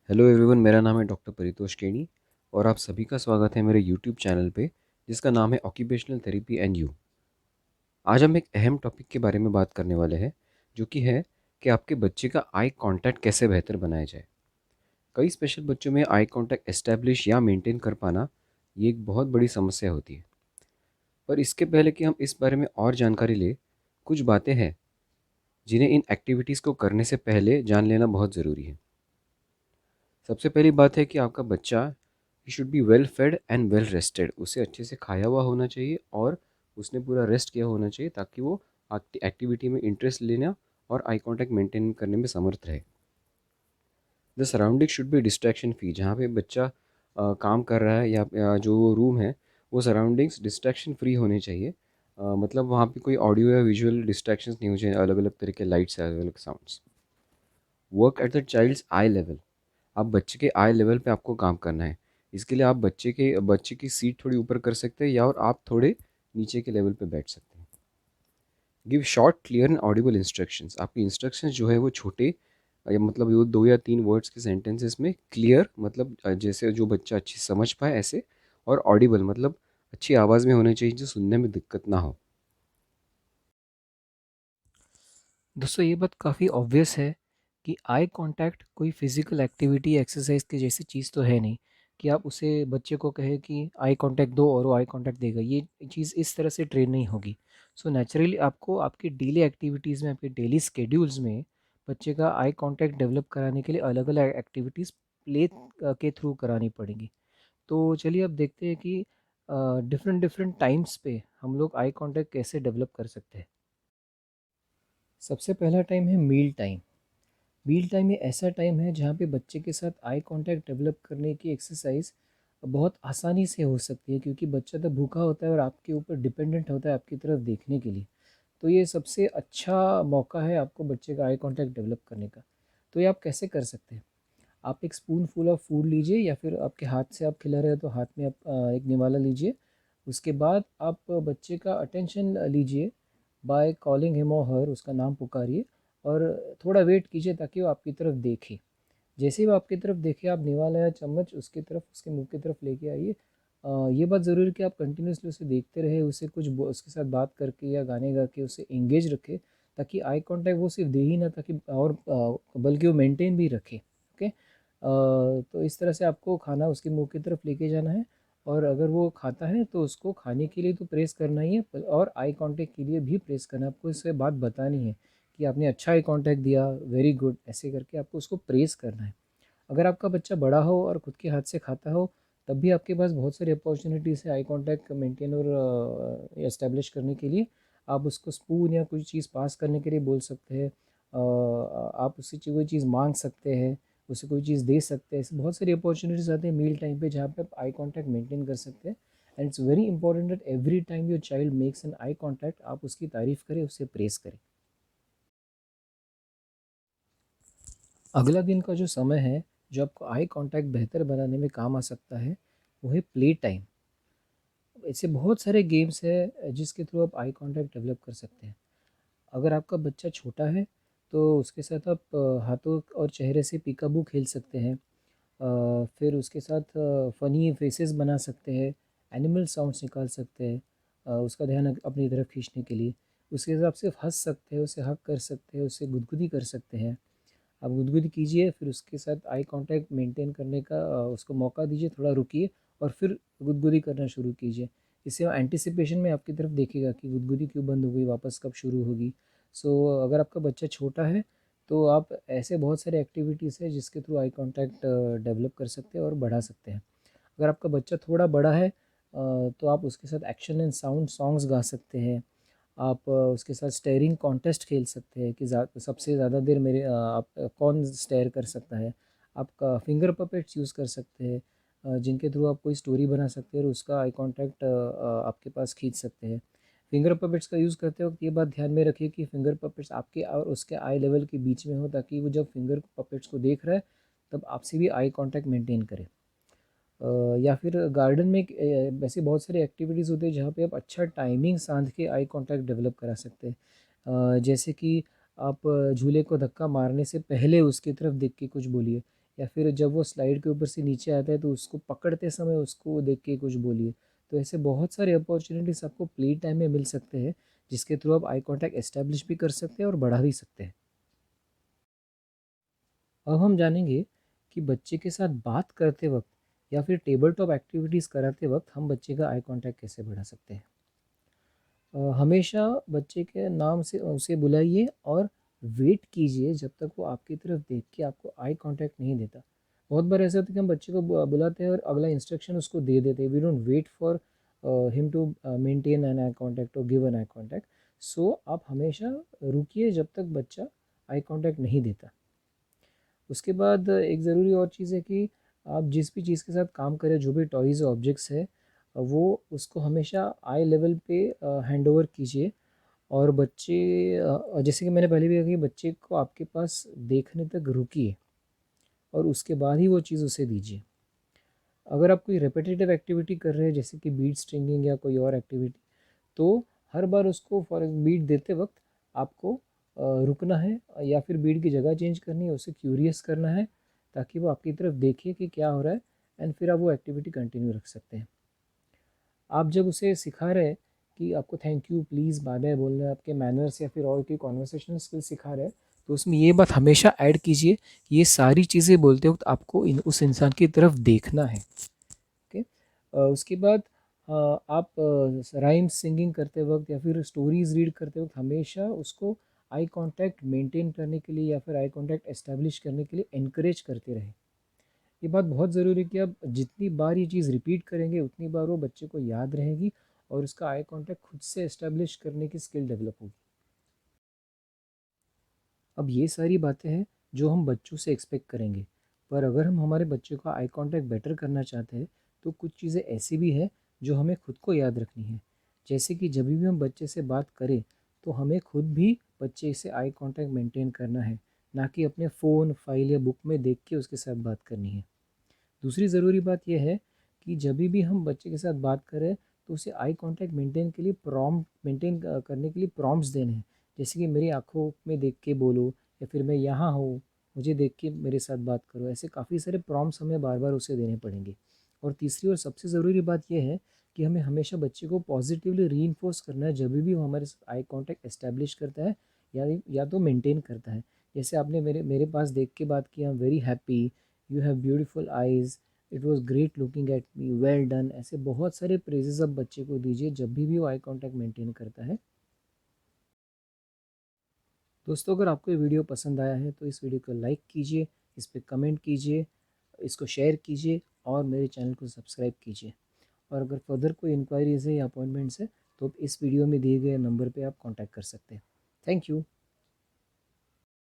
Hello everyone, मेरा नाम है डॉक्टर परितोष केनी और आप सभी का स्वागत है मेरे यूट्यूब चैनल पे जिसका नाम है ऑक्यूपेशनल थेरेपी एंड यू। आज हम एक अहम टॉपिक के बारे में बात करने वाले हैं, जो कि है कि आपके बच्चे का आई कांटेक्ट कैसे बेहतर बनाया जाए। कई स्पेशल बच्चों में आई कांटेक्ट एस्टैब्लिश या मेंटेन कर पाना ये एक बहुत बड़ी समस्या होती है। पर इसके पहले कि हम इस बारे में और जानकारी लें, कुछ बातें हैं जिन्हें इन एक्टिविटीज़ को करने से पहले जान लेना बहुत ज़रूरी है। सबसे पहली बात है कि आपका बच्चा he should be well fade and well rested. उसे अच्छे से खाया हुआ होना चाहिए और उसने पूरा रेस्ट किया होना चाहिए, ताकि वो एक्टिविटी में इंटरेस्ट लेना और आई कांटेक्ट मेंटेन करने में समर्थ रहे। The surrounding should be distraction free. जहाँ पे बच्चा काम कर रहा है या जो रूम है, वो सराउंडिंग्स डिस्ट्रैक्शन फ्री होने चाहिए। मतलब वहाँ पे कोई ऑडियो या विजुअल डिस्ट्रैक्शंस नहीं होने चाहिए, अलग अलग तरह के लाइट्स, अलग अलग sounds. Work at the child's eye level. आप बच्चे के आई लेवल पे आपको काम करना है। इसके लिए आप बच्चे की सीट थोड़ी ऊपर कर सकते हैं, या और आप थोड़े नीचे के लेवल पे बैठ सकते हैं। Give short clear and Audible instructions. आपकी इंस्ट्रक्शंस जो है वो छोटे, या मतलब वो 2 या 3 वर्ड्स के सेंटेंसेस में क्लियर, मतलब जैसे जो बच्चा अच्छी समझ पाए ऐसे, और ऑडिबल मतलब अच्छी आवाज़ में होने चाहिए जो सुनने में दिक्कत ना हो। दोस्तों ये बात काफ़ी ऑब्वियस है कि आई कांटेक्ट कोई फिजिकल एक्टिविटी एक्सरसाइज की जैसी चीज़ तो है नहीं कि आप उसे बच्चे को कहे कि आई कांटेक्ट दो और वो आई कांटेक्ट देगा। ये चीज़ इस तरह से ट्रेन नहीं होगी। सो नेचुरली आपको आपकी डेली एक्टिविटीज़ में, आपके डेली स्केड्यूल्स में बच्चे का आई कांटेक्ट डेवलप कराने के लिए अलग अलग एक्टिविटीज़ प्ले के थ्रू करानी पड़ेंगी। तो चलिए अब देखते हैं कि डिफरेंट डिफरेंट टाइम्स पे हम लोग आई कांटेक्ट कैसे डेवलप कर सकते हैं। सबसे पहला टाइम है मील टाइम। मील टाइम ये ऐसा टाइम है जहाँ पे बच्चे के साथ आई कांटेक्ट डेवलप करने की एक्सरसाइज बहुत आसानी से हो सकती है, क्योंकि बच्चा तो भूखा होता है और आपके ऊपर डिपेंडेंट होता है आपकी तरफ देखने के लिए। तो ये सबसे अच्छा मौका है आपको बच्चे का आई कांटेक्ट डेवलप करने का। तो ये आप कैसे कर सकते हैं? आप एक स्पून फुल ऑफ फूड लीजिए, या फिर आपके हाथ से आप खिला रहे हो तो हाथ में आप एक निवाला लीजिए। उसके बाद आप बच्चे का अटेंशन लीजिए बाय कॉलिंग हिम और हर, उसका नाम पुकारिए और थोड़ा वेट कीजिए ताकि वो आपकी तरफ देखे। जैसे ही वो आपकी तरफ देखे, आप निवाला या चम्मच उसकी तरफ, उसके मुंह की तरफ लेके आइए। ये बात ज़रूरी है कि आप कंटिन्यूसली उसे देखते रहे, उसे उसके साथ बात करके या गाने गा के उसे एंगेज रखे, ताकि आई कांटेक्ट वो सिर्फ दे ही ना, ताकि और बल्कि वो मेंटेन भी रखे। ओके। तो इस तरह से आपको खाना उसके मुंह की तरफ लेके जाना है। और अगर वो खाता है तो उसको खाने के लिए तो प्रेस करना ही है, और आई कांटेक्ट के लिए भी प्रेस करना है। आपको इससे बात बतानी है कि आपने अच्छा आई कांटेक्ट दिया, वेरी गुड, ऐसे करके आपको उसको प्रेस करना है। अगर आपका बच्चा बड़ा हो और खुद के हाथ से खाता हो, तब भी आपके पास बहुत सारी अपॉर्चुनिटीज़ है आई कांटेक्ट मेंटेन और एस्टेब्लिश करने के लिए। आप उसको स्पून या कोई चीज़ पास करने के लिए बोल सकते हैं। आप उससे कोई चीज़ मांग सकते हैं, उसे कोई चीज़ दे सकते हैं। ऐसे बहुत सारी अपॉर्चुनिटीज़ आते हैं मील टाइम पे, जहाँ पे आप आई कांटेक्ट मेंटेन कर सकते हैं। And it's very important that every time your child makes an eye contact, आप उसकी तारीफ़ करें, उसे प्रेस करें। अगला दिन का जो समय है, जो आपको आई कांटेक्ट बेहतर बनाने में काम आ सकता है, वो है प्ले टाइम। ऐसे बहुत सारे गेम्स हैं जिसके थ्रू आप आई कांटेक्ट डेवलप कर सकते हैं। अगर आपका बच्चा छोटा है तो उसके साथ आप हाथों और चेहरे से पीकाबू खेल सकते हैं। फिर उसके साथ फ़नी फेसेस बना सकते हैं, एनिमल साउंड्स निकाल सकते हैं, उसका ध्यान अपनी तरफ खींचने के लिए। उसके साथ आप सिर्फ हँस सकते हैं, उसे हग कर सकते हैं, उसे गुदगुदी कर सकते हैं। आप गुदगुदी कीजिए, फिर उसके साथ आई कांटेक्ट मेंटेन करने का उसको मौका दीजिए, थोड़ा रुकिए और फिर गुदगुदी करना शुरू कीजिए। इससे वो एंटिसिपेशन में आपकी तरफ देखेगा कि गुदगुदी क्यों बंद हो गई, वापस कब शुरू होगी। सो अगर आपका बच्चा छोटा है तो आप ऐसे बहुत सारे एक्टिविटीज़ है जिसके थ्रू आई कांटेक्ट डेवलप कर सकते हैं और बढ़ा सकते हैं। अगर आपका बच्चा थोड़ा बड़ा है तो आप उसके साथ एक्शन एंड साउंड सॉन्ग्स गा सकते हैं। आप उसके साथ स्टेयरिंग कॉन्टेस्ट खेल सकते हैं कि सबसे ज़्यादा देर आप कौन स्टेयर कर सकता है। आप फिंगर पपेट्स यूज़ कर सकते हैं, जिनके थ्रू आप कोई स्टोरी बना सकते हैं और उसका आई कांटेक्ट आपके पास खींच सकते हैं। फिंगर पपेट्स का यूज़ करते वक्त ये बात ध्यान में रखिए कि फिंगर पपेट्स आपके और उसके आई लेवल के बीच में हो, ताकि वो जब फिंगर पपेट्स को देख रहा है तब आपसे भी आई कांटेक्ट मेंटेन करे। या फिर गार्डन में वैसे बहुत सारी एक्टिविटीज़ होती है जहाँ पे आप अच्छा टाइमिंग साध के आई कांटेक्ट डेवलप करा सकते हैं। जैसे कि आप झूले को धक्का मारने से पहले उसकी तरफ देख के कुछ बोलिए, या फिर जब वो स्लाइड के ऊपर से नीचे आता है तो उसको पकड़ते समय उसको देख के कुछ बोलिए। तो ऐसे बहुत सारे अपॉर्चुनिटीज़ आपको प्ले टाइम में मिल सकते हैं, जिसके थ्रू आप आई कॉन्टैक्ट एस्टैब्लिश भी कर सकते हैं और बढ़ा भी सकते हैं। अब हम जानेंगे कि बच्चे के साथ बात करते वक्त या फिर टेबल टॉप एक्टिविटीज़ कराते वक्त हम बच्चे का आई कांटेक्ट कैसे बढ़ा सकते हैं। हमेशा बच्चे के नाम से उसे बुलाइए और वेट कीजिए जब तक वो आपकी तरफ देख के आपको आई कांटेक्ट नहीं देता। बहुत बार ऐसा होता है कि हम बच्चे को बुलाते हैं और अगला इंस्ट्रक्शन उसको दे देते हैं। We don't wait for him to maintain an eye contact और give an eye contact. So आप हमेशा रुकिए जब तक बच्चा आई कांटेक्ट नहीं देता। उसके बाद एक ज़रूरी और चीज़ है कि आप जिस भी चीज़ के साथ काम करें, जो भी टॉयज़ ऑब्जेक्ट्स है, वो उसको हमेशा आई लेवल पे हैंड ओवर कीजिए। और बच्चे जैसे कि मैंने पहले भी कहा कि बच्चे को आपके पास देखने तक रुकिए और उसके बाद ही वो चीज़ उसे दीजिए। अगर आप कोई रिपीटेटिव एक्टिविटी कर रहे हैं जैसे कि बीट स्ट्रिंगिंग या कोई और एक्टिविटी, तो हर बार उसको फॉर बीट देते वक्त आपको रुकना है या फिर बीट की जगह चेंज करनी है, उसे क्यूरियस करना है ताकि वो आपकी तरफ देखे कि क्या हो रहा है, एंड फिर आप वो एक्टिविटी कंटिन्यू रख सकते हैं। आप जब उसे सिखा रहे हैं कि आपको thank you, please, bye bye बोलना है, आपके मैनर्स या फिर और कोई कॉन्वर्सेशनल स्किल सिखा रहे हैं, तो उसमें ये बात हमेशा ऐड कीजिए कि ये सारी चीज़ें बोलते वक्त आपको उस इंसान की तरफ देखना है। ओके। उसके बाद आप राइम्स सिंगिंग करते वक्त या फिर स्टोरीज रीड करते वक्त हमेशा उसको आई कांटेक्ट मेंटेन करने के लिए या फिर आई कांटेक्ट एस्टेब्लिश करने के लिए एनकरेज करते रहें। ये बात बहुत ज़रूरी है कि आप जितनी बार ये चीज़ रिपीट करेंगे उतनी बार वो बच्चे को याद रहेगी और उसका आई कांटेक्ट खुद से एस्टेब्लिश करने की स्किल डेवलप होगी। अब ये सारी बातें हैं जो हम बच्चों से एक्सपेक्ट करेंगे, पर अगर हम हमारे बच्चे का आई कांटेक्ट बेटर करना चाहते हैं तो कुछ चीज़ें ऐसी भी है जो हमें खुद को याद रखनी है। जैसे कि जब भी हम बच्चे से बात करें तो हमें खुद भी बच्चे से आई कांटेक्ट मेंटेन करना है, ना कि अपने फ़ोन, फाइल या बुक में देख के उसके साथ बात करनी है। दूसरी ज़रूरी बात यह है कि जब भी हम बच्चे के साथ बात करें तो उसे आई कांटेक्ट मेंटेन के लिए मेंटेन करने के लिए प्रॉम्प्ट्स देने हैं। जैसे कि मेरी आंखों में देख के बोलो या फिर मैं यहाँ हूँ, मुझे देख के मेरे साथ बात करो। ऐसे काफ़ी सारे प्रॉम्प्ट्स हमें बार बार उसे देने पड़ेंगे। और तीसरी और सबसे ज़रूरी बात यह है कि हमें हमेशा बच्चे को पॉजिटिवली रीइंफोर्स करना है जब भी वो हमारे साथ आई कांटेक्ट एस्टेब्लिश करता है या तो मेंटेन करता है। जैसे आपने मेरे मेरे पास देख के बात की, I am very happy, you have beautiful eyes, it was great looking at me, well done. ऐसे बहुत सारे प्रेजेस आप बच्चे को दीजिए जब भी वो आई कांटेक्ट मेंटेन करता है। दोस्तों, अगर आपको ये वीडियो पसंद आया है तो इस वीडियो को लाइक कीजिए, इस पर कमेंट कीजिए, इसको शेयर कीजिए और मेरे चैनल को सब्सक्राइब कीजिए। और अगर फर्दर कोई इंक्वायरीज़ है या अपॉइंटमेंट्स है तो इस वीडियो में दिए गए नंबर पे आप कांटेक्ट कर सकते हैं। Thank you.